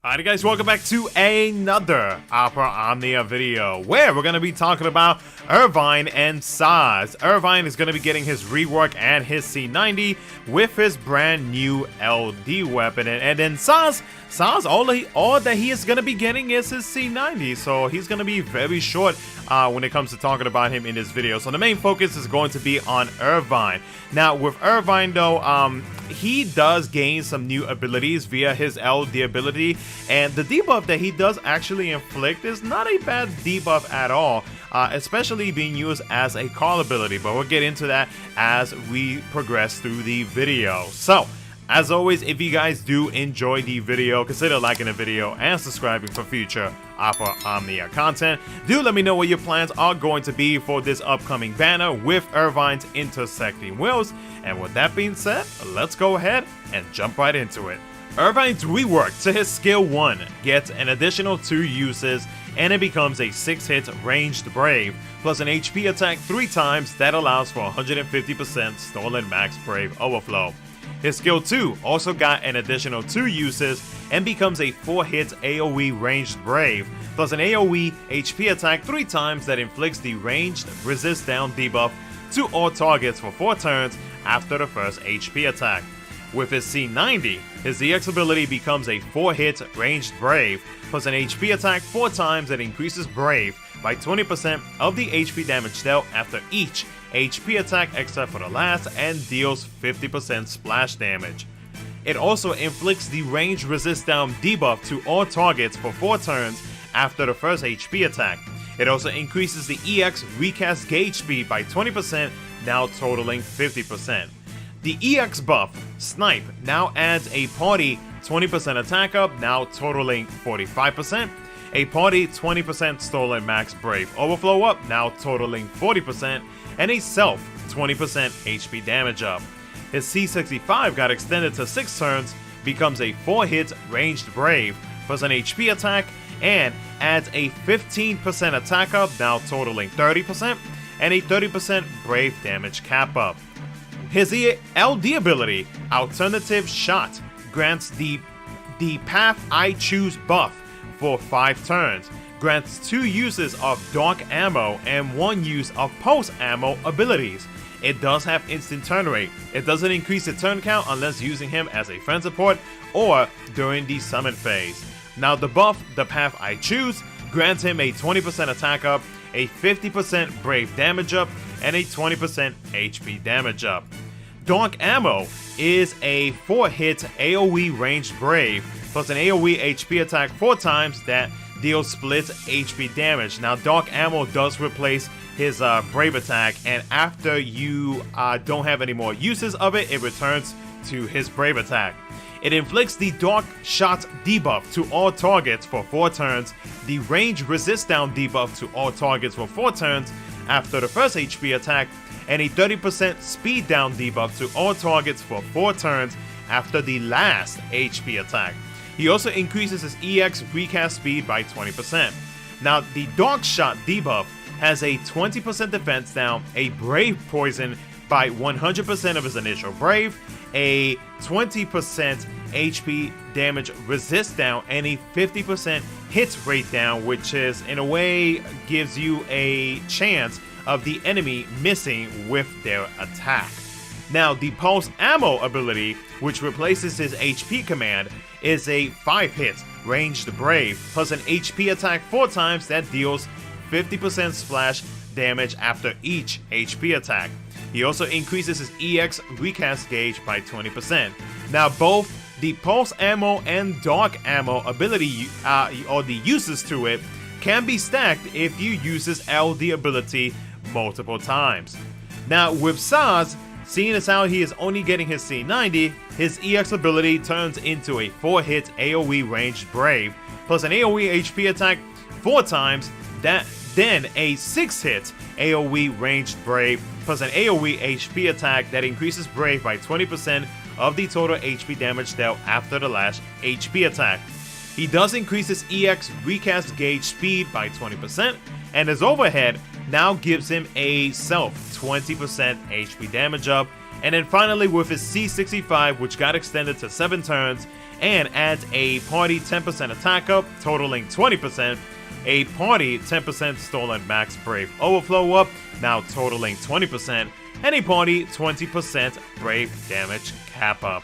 Alright guys, welcome back to another Opera Omnia video where we're going to be talking about Irvine and Sazh. Irvine is going to be getting his rework and his C90 with his brand new LD weapon, and then Sazh, all that he is going to be getting is his C90, so he's going to be very short when it comes to talking about him in this video. So the main focus is going to be on Irvine. Now with Irvine though, he does gain some new abilities via his LD ability, and the debuff that he does actually inflict is not a bad debuff at all, especially being used as a call ability, but we'll get into that as we progress through the video. So as always, if you guys do enjoy the video, consider liking the video and subscribing for future Opera Omnia content. Do let me know what your plans are going to be for this upcoming banner with Irvine's intersecting wheels. And with that being said, let's go ahead and jump right into it. Irvine's rework to his skill 1 gets an additional 2 uses, and it becomes a 6-hit ranged brave, plus an HP attack 3 times that allows for 150% stolen max brave overflow. His skill 2 also got an additional 2 uses and becomes a 4-hit AoE ranged brave, plus an AoE HP attack 3 times that inflicts the ranged resist down debuff to all targets for 4 turns after the first HP attack. With his C90, his EX ability becomes a 4-hit ranged brave, plus an HP attack 4 times that increases brave by 20% of the HP damage dealt after each HP attack except for the last, and deals 50% splash damage. It also inflicts the range resist down debuff to all targets for 4 turns after the first HP attack. It also increases the EX recast gauge speed by 20%, now totaling 50%. The EX buff, Snipe, now adds a party 20% attack up, now totaling 45%. A party 20% stolen max brave overflow up, now totaling 40%, and a self 20% HP damage up. His C65 got extended to 6 turns, becomes a 4-hit ranged brave, plus an HP attack, and adds a 15% attack up, now totaling 30%, and a 30% brave damage cap up. His LD ability, Alternative Shot, grants the Path I Choose buff for 5 turns, grants 2 uses of dark ammo and 1 use of pulse ammo abilities. It does have instant turn rate. It doesn't increase the turn count unless using him as a friend support or during the summon phase. Now the buff, the Path I Choose, grants him a 20% attack up, a 50% brave damage up, and a 20% HP damage up. Dark Ammo is a 4-hit AoE ranged brave, plus an AoE HP attack 4 times that deals split HP damage. Now Dark Ammo does replace his brave attack, and after you don't have any more uses of it, it returns to his brave attack. It inflicts the Dark Shot debuff to all targets for 4 turns, the range resist down debuff to all targets for 4 turns after the first HP attack, and a 30% speed down debuff to all targets for 4 turns after the last HP attack. He also increases his EX recast speed by 20%. Now the Dark Shot debuff has a 20% defense down, a brave poison by 100% of his initial brave, a 20% HP damage resist down, and a 50% hit rate down, which is in a way gives you a chance of the enemy missing with their attack. Now the Pulse Ammo ability, which replaces his HP command, is a 5-hit ranged brave, plus an HP attack 4 times that deals 50% splash damage after each HP attack. He also increases his EX recast gauge by 20%. Now both the Pulse Ammo and Dark Ammo ability, or the uses to it, can be stacked if you use his LD ability multiple times. Now with Sazh, seeing as how he is only getting his C90, his EX ability turns into a 4-hit AoE ranged brave, plus an AoE HP attack 4 times, then a 6-hit AoE ranged brave, plus an AoE HP attack that increases brave by 20% of the total HP damage dealt after the last HP attack. He does increase his EX recast gauge speed by 20%, and his overhead now gives him a self 20% HP damage up. And then finally with his C65, which got extended to 7 turns and adds a party 10% attack up, totaling 20%, a party 10% stolen max brave overflow up, now totaling 20%, and a party 20% brave damage cap up.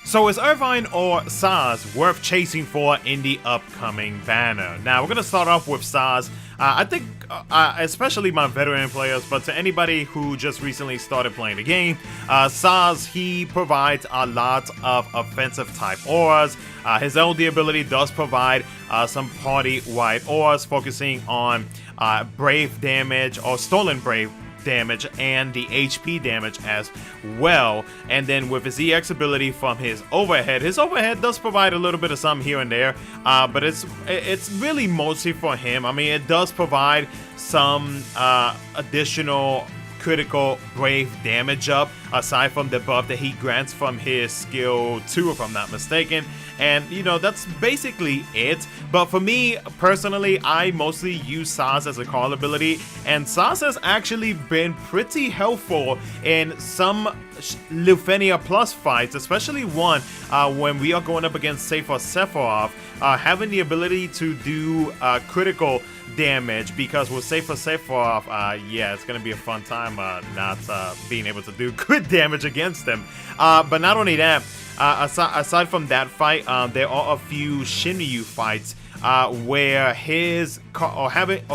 So is Irvine or Sazh worth chasing for in the upcoming banner? Now we're going to start off with Sazh. I think especially my veteran players, but to anybody who just recently started playing the game, Sazh, he provides a lot of offensive type auras. His LD ability does provide some party-wide auras focusing on brave damage or stolen brave damage and the HP damage as well. And then with his EX ability from his overhead does provide a little bit of some here and there, but it's really mostly for him. I mean, it does provide some additional critical brave damage up aside from the buff that he grants from his skill 2, if I'm not mistaken. And you know, that's basically it. But for me personally, I mostly use Sazh as a call ability, and Sazh has actually been pretty helpful in some Lufenia Plus fights, especially one when we are going up against Sazh or Sephiroth, having the ability to do critical damage, because with Sazh or Sephiroth, yeah, it's gonna be a fun time not being able to do good damage against them. But not only that, aside from that fight, there are a few Shinryu fights where his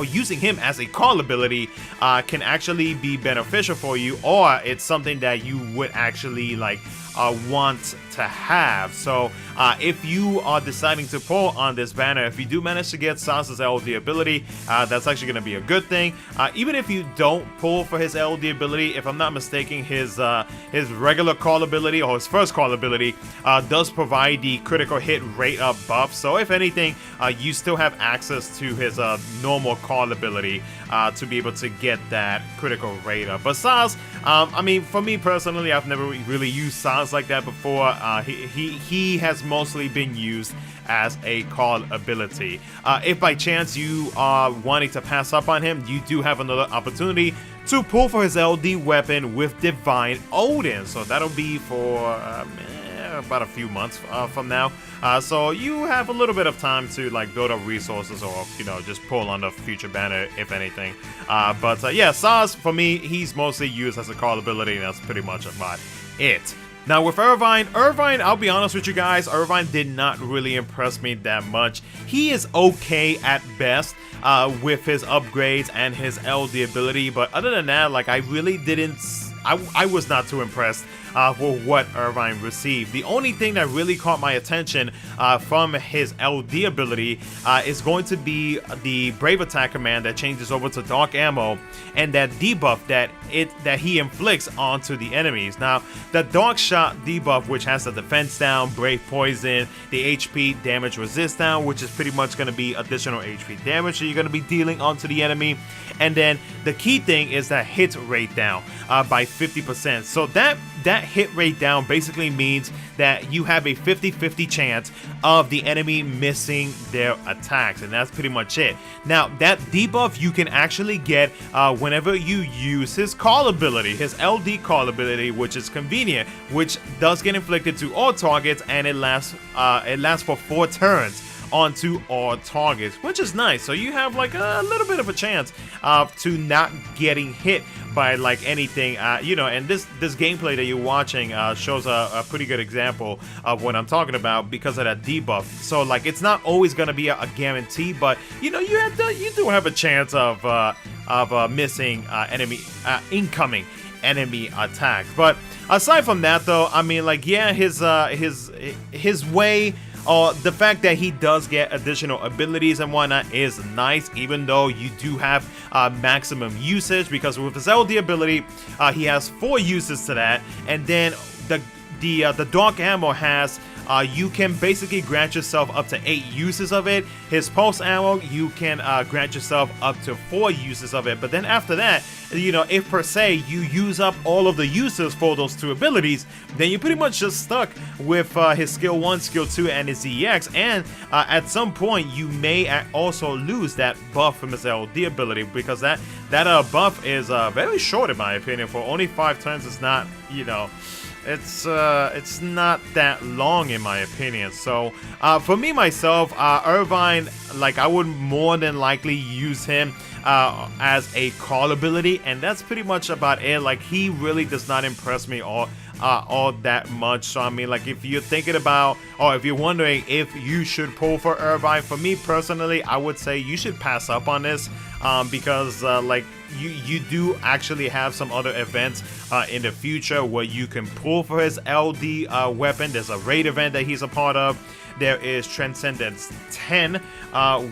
using him as a call ability can actually be beneficial for you, or it's something that you would actually like want to have. So if you are deciding to pull on this banner, if you do manage to get Sazh's LD ability, that's actually going to be a good thing. Even if you don't pull for his LD ability, if I'm not mistaken, his regular call ability, or his first call ability, does provide the critical hit rate up buff. So if anything, you still have access to his normal call ability to be able to get that critical rate up. But Sazh, I mean, for me personally, I've never really used Sazh like that before. He has mostly been used as a call ability. If by chance you are wanting to pass up on him, you do have another opportunity to pull for his LD weapon with Divine Odin. So that'll be for about a few months from now. So you have a little bit of time to like build up resources, or you know, just pull on the future banner if anything. But yeah, Sazh for me, he's mostly used as a call ability, and that's pretty much about it. Now with Irvine, I'll be honest with you guys, Irvine did not really impress me that much. He is okay at best with his upgrades and his LD ability, but other than that, like I really didn't, I was not too impressed for what Irvine received. The only thing that really caught my attention from his LD ability is going to be the Brave Attack command that changes over to Dark Ammo, and that debuff that he inflicts onto the enemies. Now, the Dark Shot debuff, which has the defense down, Brave Poison, the HP damage resist down, which is pretty much going to be additional HP damage that you're going to be dealing onto the enemy. And then the key thing is that hit rate down by 50%. So that hit rate down basically means that you have a 50-50 chance of the enemy missing their attacks, and that's pretty much it. Now, that debuff you can actually get whenever you use his call ability, his LD call ability, which is convenient, which does get inflicted to all targets, and it lasts for 4 turns onto all targets, which is nice. So you have like a little bit of a chance to not getting hit by like anything, you know, and this gameplay that you're watching shows a pretty good example of what I'm talking about because of that debuff. So like, it's not always gonna be a guarantee, but you know, you do have a chance of missing incoming enemy attacks. But aside from that though, I mean, like, yeah, his way, the fact that he does get additional abilities and whatnot is nice, even though you do have maximum usage, because with his LD ability, he has 4 uses to that, and then the Dark Ammo has you can basically grant yourself up to 8 uses of it. His Pulse Ammo, you can grant yourself up to 4 uses of it. But then after that, you know, if per se you use up all of the uses for those 2 abilities, then you're pretty much just stuck with his skill 1, skill 2, and his EX. And at some point, you may also lose that buff from his LD ability, because that buff is very short in my opinion. For only 5 turns, it's not, you know, it's not that long in my opinion. So for me myself, Irvine, like I would more than likely use him as a call ability, and that's pretty much about it. Like he really does not impress me all that much. So I mean, like if you're thinking about, or if you're wondering if you should pull for Irvine, for me personally, I would say you should pass up on this because like you do actually have some other events in the future where you can pull for his LD weapon. There's a raid event that he's a part of. There is Transcendence 10,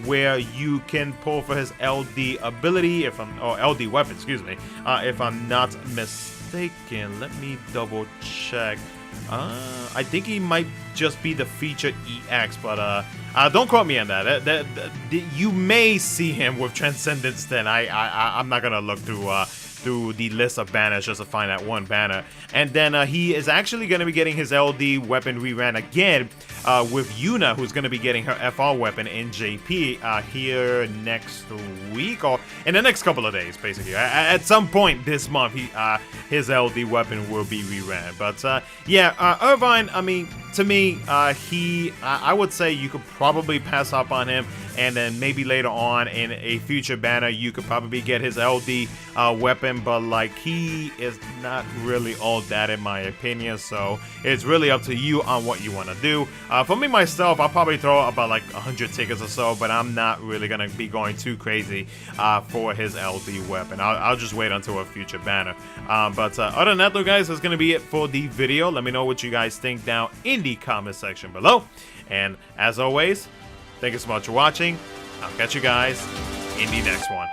where you can pull for his LD ability, or LD weapon, excuse me, if I'm not mistaken. Let me double check. I think he might just be the featured EX, but don't quote me on that. You may see him with Transcendence 10. I'm not gonna look through the list of banners just to find that one banner. And then he is actually going to be getting his LD weapon reran again with Yuna, who's going to be getting her FR weapon in JP here next week, or in the next couple of days, basically. At some point this month, his LD weapon will be reran. But yeah, Irvine, I mean, to me, I would say you could probably pass up on him, and then maybe later on in a future banner, you could probably get his LD weapon, but like he is not really all that in my opinion, so it's really up to you on what you want to do. For me myself, I'll probably throw about like 100 tickets or so, but I'm not really gonna be going too crazy for his LD weapon. I'll just wait until a future banner. But other than that though, guys, that's gonna be it for the video. Let me know what you guys think down in the comment section below, and as always, thank you so much for watching. I'll catch you guys in the next one.